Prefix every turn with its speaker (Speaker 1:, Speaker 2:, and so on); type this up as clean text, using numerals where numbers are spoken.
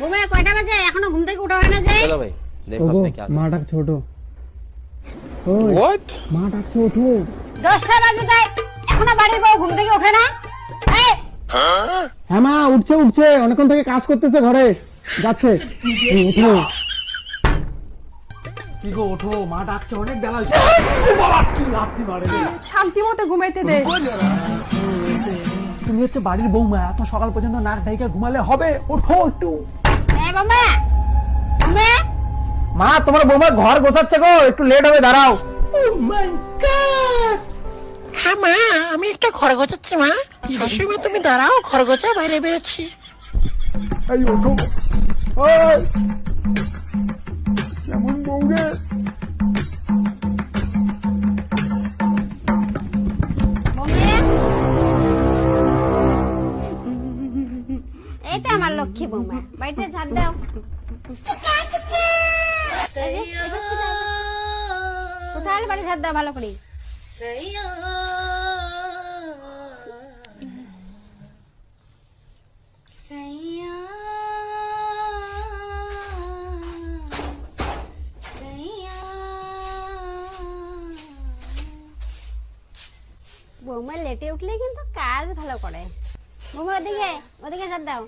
Speaker 1: বৌমা কয়টা বাজে এখনো ঘুম থেকে ওঠা হয় না যে?
Speaker 2: चलो भाई देखो आपने क्या
Speaker 3: মা ডাকছে ওঠো। ওই
Speaker 2: व्हाट
Speaker 3: মা ডাকছে ওঠো।
Speaker 1: 10টা বাজে যায় এখনো বাড়ির বউ ঘুম থেকে ওঠে না? এই
Speaker 3: হ্যাঁ মা উঠছে উঠছে, অনেকক্ষণ থেকে কাজ করতেছে ঘরে, যাচ্ছে। এই, উঠো। কি গো ওঠো, মা ডাকছে, অনেক বেলা হয়েছে। ও বাবা, কি লাথি মারে রে।
Speaker 4: শান্তি মতো ঘুমাইতে দে।
Speaker 3: তুমি হচ্ছে বাড়ির বৌমা, এত সকাল পর্যন্ত নাক ডাইকা ঘুমালে হবে? ওঠো একটু।
Speaker 1: এই বৌমা বৌমা
Speaker 3: মা তোমার বৌমা ঘর গোছাচ্ছে গো, একটু লেট হবে, দাঁড়াও। ও মাই গড।
Speaker 5: হ্যাঁ মা, আমি একটা ঘর গোছাচ্ছি মা। শাশুড়ি তুমি দাঁড়াও, ঘর গোছা বাইরে বেরোচ্ছি।
Speaker 3: এই ওঠো। ওই কেমন বউ রে।
Speaker 1: এই তো আমার লক্ষ্মী বৌমা, বাড়িতে ঝাড় দাও। কোথায় বাড়ি ঝাড় দাও ভালো করে। বৌমা লেটে উঠলে কিন্তু কাজ ভালো করে। বৌমা ওদিকে ওদিকে ঝাড় দাও।